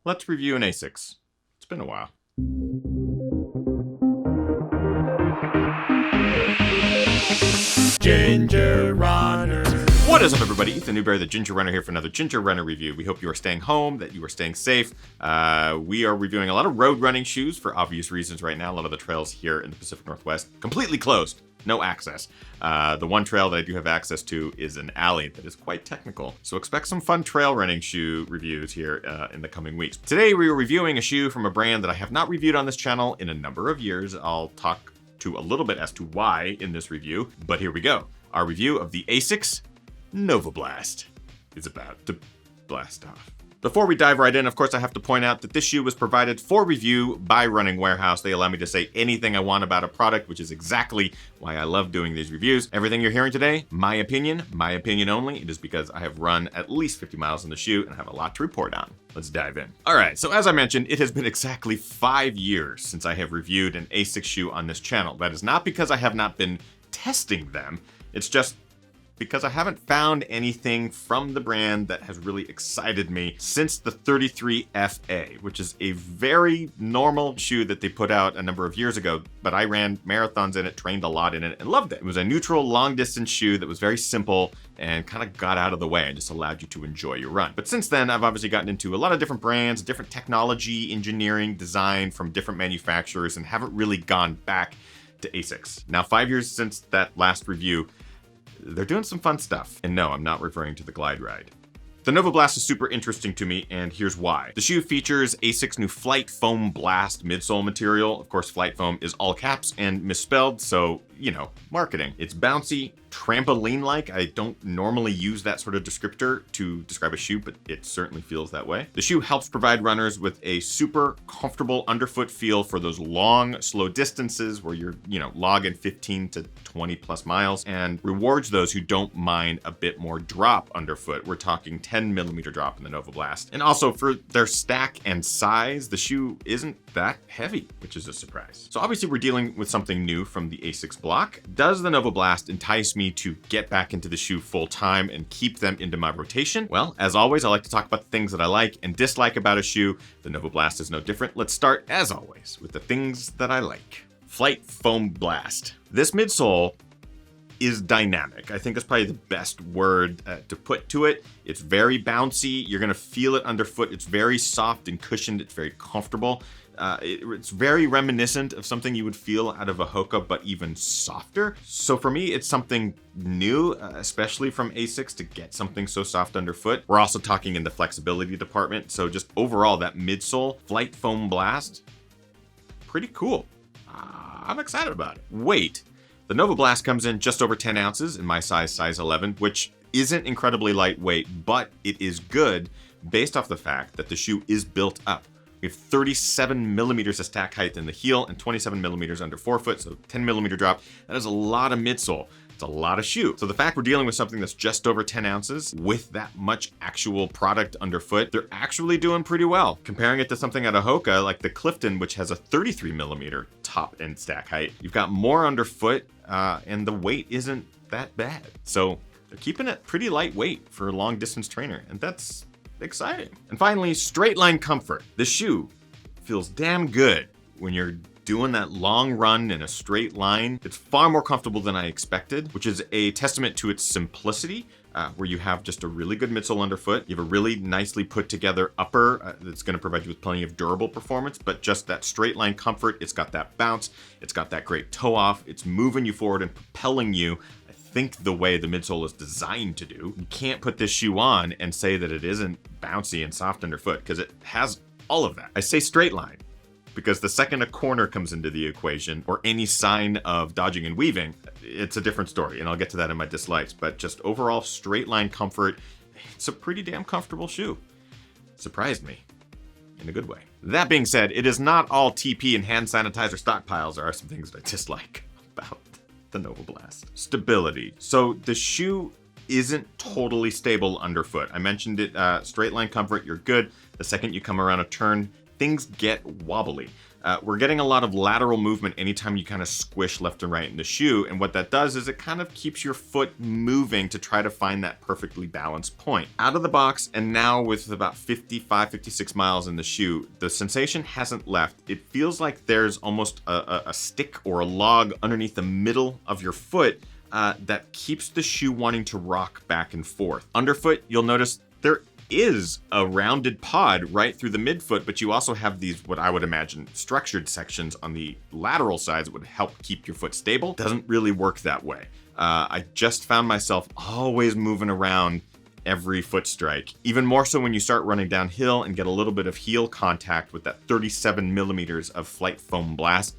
let's review an Asics. It's been a while. Ginger Runner. What is up, everybody? Ethan Newberry, the Ginger Runner, here for another Ginger Runner review. We hope you are staying home, that you are staying safe. We are reviewing a lot of road running shoes for obvious reasons right now. A lot of the trails here in the Pacific Northwest completely closed, no access. The one trail that I do have access to is an alley that is quite technical. So expect some fun trail running shoe reviews here in the coming weeks. Today we are reviewing a shoe from a brand that I have not reviewed on this channel in a number of years. I'll talk to a little bit as to why in this review, but here we go. Our review of the Asics Novablast is about to blast off. Before we dive right in, of course, I have to point out that this shoe was provided for review by Running Warehouse. They allow me to say anything I want about a product, which is exactly why I love doing these reviews. Everything you're hearing today, my opinion only. It is because I have run at least 50 miles in the shoe and have a lot to report on. Let's dive in. All right, so as I mentioned, it has been exactly 5 years since I have reviewed an Asics shoe on this channel. That is not because I have not been testing them. It's just because I haven't found anything from the brand that has really excited me since the 33FA, which is a very normal shoe that they put out a number of years ago, but I ran marathons in it, trained a lot in it, and loved it. It was a neutral long distance shoe that was very simple and kind of got out of the way and just allowed you to enjoy your run. But since then, I've obviously gotten into a lot of different brands, different technology, engineering, design from different manufacturers, and haven't really gone back to Asics. Now, 5 years since that last review, they're doing some fun stuff. And no, I'm not referring to the Glide Ride. The Novablast is super interesting to me, and here's why. The shoe features Asics' new FLYTEFOAM Blast midsole material. Of course, FLYTEFOAM is all caps and misspelled, so, you know, marketing. It's bouncy, trampoline-like. I don't normally use that sort of descriptor to describe a shoe, but it certainly feels that way. The shoe helps provide runners with a super comfortable underfoot feel for those long, slow distances where you're, logging 15 to 20 plus miles, and rewards those who don't mind a bit more drop underfoot. We're talking 10 millimeter drop in the Novablast. And also for their stack and size, the shoe isn't that heavy, which is a surprise. So obviously we're dealing with something new from the Asics block. Does the Novablast entice me to get back into the shoe full time and keep them into my rotation? Well, as always, I like to talk about the things that I like and dislike about a shoe. The Novablast is no different. Let's start, as always, with the things that I like. FLYTEFOAM Blast. This midsole is dynamic. I think that's probably the best word to put to it. It's very bouncy. You're gonna feel it underfoot. It's very soft and cushioned. It's very comfortable. It's very reminiscent of something you would feel out of a Hoka, but even softer. So for me, it's something new, especially from Asics, to get something so soft underfoot. We're also talking in the flexibility department. So just overall, that midsole FLYTEFOAM Blast, pretty cool. I'm excited about it. Weight. The Novablast comes in just over 10 ounces in my size 11, which isn't incredibly lightweight, but it is good based off the fact that the shoe is built up. We have 37 millimeters of stack height in the heel and 27 millimeters under forefoot, so 10 millimeter drop. That is a lot of midsole. It's a lot of shoe. So the fact we're dealing with something that's just over 10 ounces with that much actual product underfoot, they're actually doing pretty well. Comparing it to something at a Hoka like the Clifton, which has a 33 millimeter top and stack height, you've got more underfoot and the weight isn't that bad. So they're keeping it pretty lightweight for a long distance trainer, and that's exciting. And finally, straight line comfort. The shoe feels damn good when you're doing that long run in a straight line. It's far more comfortable than I expected, which is a testament to its simplicity, where you have just a really good midsole underfoot. You have a really nicely put together upper that's gonna provide you with plenty of durable performance, but just that straight line comfort. It's got that bounce. It's got that great toe off. It's moving you forward and propelling you, I think, the way the midsole is designed to do. You can't put this shoe on and say that it isn't bouncy and soft underfoot, because it has all of that. I say straight line because the second a corner comes into the equation or any sign of dodging and weaving, it's a different story, and I'll get to that in my dislikes. But just overall straight line comfort, it's a pretty damn comfortable shoe. Surprised me in a good way. That being said, it is not all TP and hand sanitizer stockpiles. There are some things that I dislike about the Novablast. Stability. So the shoe isn't totally stable underfoot. I mentioned it, straight line comfort, you're good. The second you come around a turn, things get wobbly. We're getting a lot of lateral movement anytime you kind of squish left and right in the shoe. And what that does is it kind of keeps your foot moving to try to find that perfectly balanced point. Out of the box, and now with about 55, 56 miles in the shoe, the sensation hasn't left. It feels like there's almost a stick or a log underneath the middle of your foot that keeps the shoe wanting to rock back and forth. Underfoot, you'll notice there is a rounded pod right through the midfoot, but you also have these, what I would imagine, structured sections on the lateral sides that would help keep your foot stable. Doesn't really work that way. I just found myself always moving around every foot strike, even more so when you start running downhill and get a little bit of heel contact with that 37 millimeters of FLYTEFOAM Blast.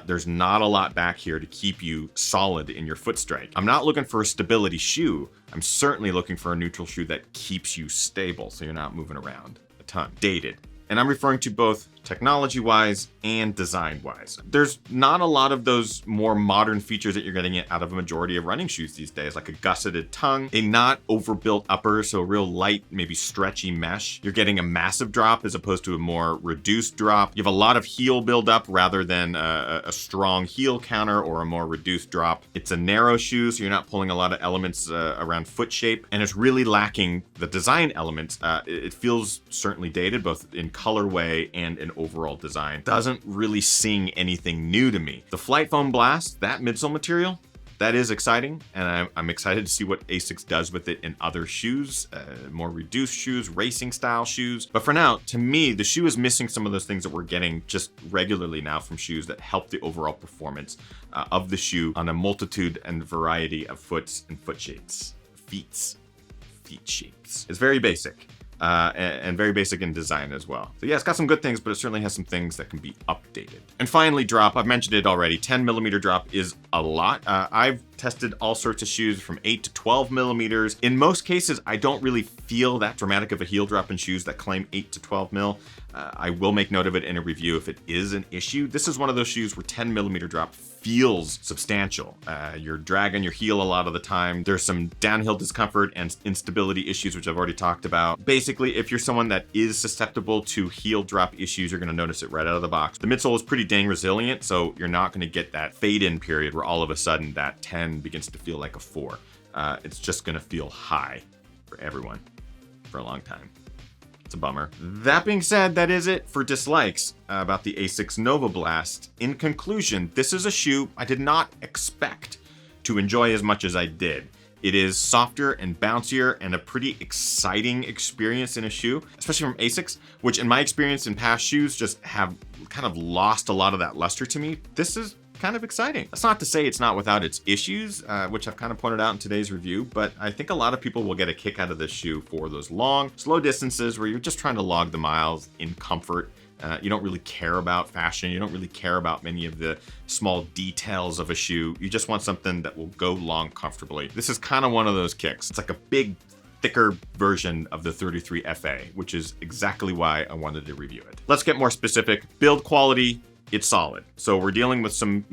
There's not a lot back here to keep you solid in your foot strike. I'm not looking for a stability shoe. I'm certainly looking for a neutral shoe that keeps you stable so you're not moving around a ton. Dated. And I'm referring to both technology-wise and design-wise. There's not a lot of those more modern features that you're getting out of a majority of running shoes these days, like a gusseted tongue, a not overbuilt upper, so a real light, maybe stretchy mesh. You're getting a massive drop as opposed to a more reduced drop. You have a lot of heel buildup rather than a strong heel counter or a more reduced drop. It's a narrow shoe, so you're not pulling a lot of elements around foot shape, and it's really lacking the design elements. It feels certainly dated, both in colorway and in overall design. Doesn't really sing anything new to me. The FLYTEFOAM Blast, that midsole material, that is exciting, and I'm excited to see what Asics does with it in other shoes, more reduced shoes, racing style shoes. But for now, to me, the shoe is missing some of those things that we're getting just regularly now from shoes that help the overall performance of the shoe on a multitude and variety of foots and foot shapes. Feet shapes. It's very basic. And very basic in design as well. So yeah, it's got some good things, but it certainly has some things that can be updated. And finally, drop. I've mentioned it already. 10 millimeter drop is a lot. I've tested all sorts of shoes from 8 to 12 millimeters. In most cases, I don't really feel that dramatic of a heel drop in shoes that claim 8 to 12 mil. I will make note of it in a review if it is an issue. This is one of those shoes where 10 millimeter drop feels substantial. You're dragging your heel a lot of the time. There's some downhill discomfort and instability issues, which I've already talked about. Basically, if you're someone that is susceptible to heel drop issues, you're gonna notice it right out of the box. The midsole is pretty dang resilient, so you're not gonna get that fade in period where all of a sudden that 10 begins to feel like a 4. It's just gonna feel high for everyone for a long time. It's a bummer. That being said, that is it for dislikes about the Asics Novablast. In conclusion, this is a shoe I did not expect to enjoy as much as I did. It is softer and bouncier and a pretty exciting experience in a shoe, especially from Asics, which in my experience in past shoes just have kind of lost a lot of that luster to me. This is kind of exciting. That's not to say it's not without its issues, which I've kind of pointed out in today's review, but I think a lot of people will get a kick out of this shoe for those long, slow distances where you're just trying to log the miles in comfort. You don't really care about fashion. You don't really care about many of the small details of a shoe. You just want something that will go long comfortably. This is kind of one of those kicks. It's like a big, thicker version of the 33 FA, which is exactly why I wanted to review it. Let's get more specific. Build quality. It's solid. So we're dealing with some,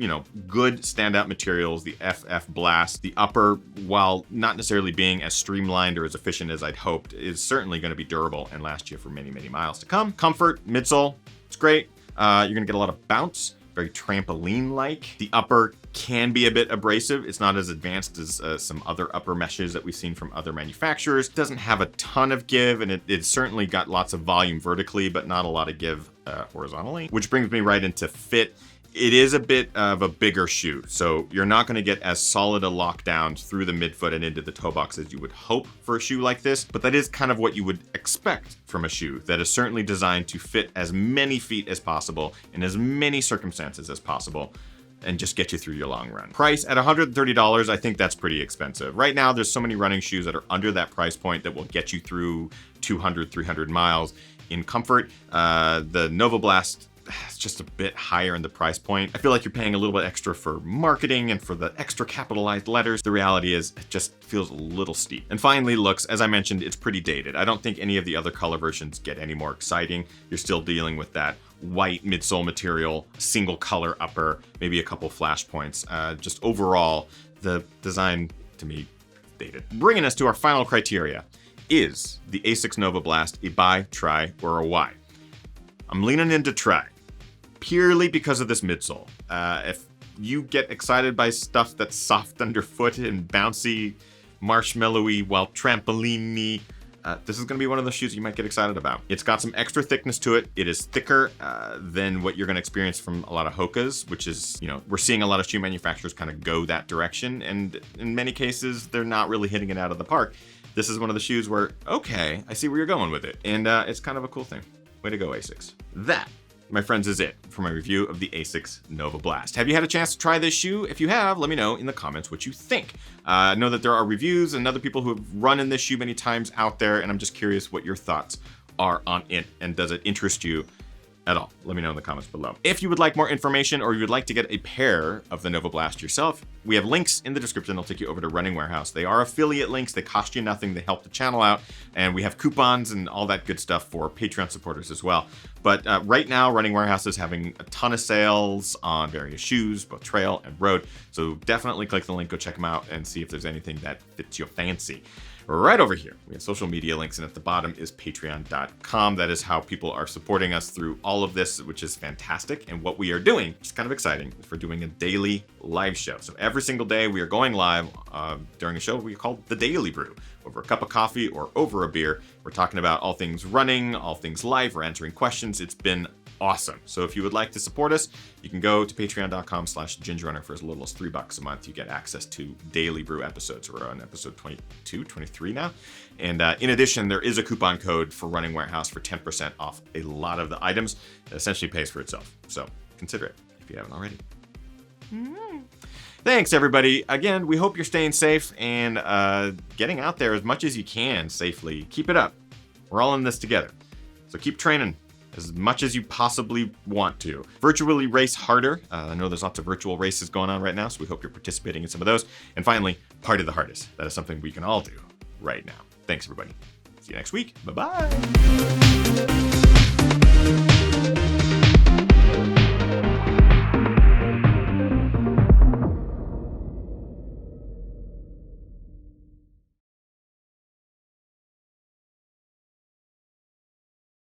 good standout materials, the FF Blast. The upper, while not necessarily being as streamlined or as efficient as I'd hoped, is certainly going to be durable and last you for many, many miles to come. Comfort, midsole, it's great. You're going to get a lot of bounce, very trampoline-like. The upper can be a bit abrasive. It's not as advanced as some other upper meshes that we've seen from other manufacturers. It doesn't have a ton of give, and it's certainly got lots of volume vertically, but not a lot of give horizontally, which brings me right into fit. It is a bit of a bigger shoe, so you're not going to get as solid a lockdown through the midfoot and into the toe box as you would hope for a shoe like this, but that is kind of what you would expect from a shoe that is certainly designed to fit as many feet as possible in as many circumstances as possible and just get you through your long run. Price at $130, I think that's pretty expensive. Right now, there's so many running shoes that are under that price point that will get you through 200, 300 miles in comfort. The Novablast, it's just a bit higher in the price point. I feel like you're paying a little bit extra for marketing and for the extra capitalized letters. The reality is it just feels a little steep. And finally, looks, as I mentioned, it's pretty dated. I don't think any of the other color versions get any more exciting. You're still dealing with that white midsole material, single color upper, maybe a couple flash points. Just overall, the design to me, dated. Bringing us to our final criteria. Is the Asics Novablast a buy, try, or a why? I'm leaning into try, purely because of this midsole. If you get excited by stuff that's soft underfoot and bouncy, marshmallowy, while trampoliny, this is going to be one of those shoes you might get excited about. It's got some extra thickness to it. It is thicker than what you're going to experience from a lot of Hoka's, which is, we're seeing a lot of shoe manufacturers kind of go that direction. And in many cases, they're not really hitting it out of the park. This is one of the shoes where, okay, I see where you're going with it. And it's kind of a cool thing. Way to go, Asics. That, my friends, is it for my review of the Asics Novablast. Have you had a chance to try this shoe? If you have, let me know in the comments what you think. I know that there are reviews and other people who have run in this shoe many times out there, and I'm just curious what your thoughts are on it, and does it interest you at all? Let me know in the comments below. If you would like more information or you would like to get a pair of the Novablast yourself, we have links in the description. They'll take you over to Running Warehouse. They are affiliate links. They cost you nothing. They help the channel out. And we have coupons and all that good stuff for Patreon supporters as well. But right now, Running Warehouse is having a ton of sales on various shoes, both trail and road. So definitely click the link, go check them out and see if there's anything that fits your fancy. Right over here, we have social media links, and at the bottom is patreon.com. That is how people are supporting us through all of this, which is fantastic. And what we are doing, which is kind of exciting, is we're doing a daily live show. So every single day we are going live during a show we call The Daily Brew. Over a cup of coffee or over a beer, we're talking about all things running, all things life, we're answering questions. It's been awesome. So if you would like to support us, you can go to patreon.com/gingerrunner for as little as $3 a month. You get access to Daily Brew episodes. We're on episode 22, 23 now. And in addition, there is a coupon code for Running Warehouse for 10% off a lot of the items. It essentially pays for itself. So consider it if you haven't already. Thanks, everybody. Again, we hope you're staying safe and getting out there as much as you can safely. Keep it up. We're all in this together. So keep training as much as you possibly want to. Virtually race harder. I know there's lots of virtual races going on right now, so we hope you're participating in some of those. And finally, party the hardest. That is something we can all do right now. Thanks, everybody. See you next week. Bye-bye.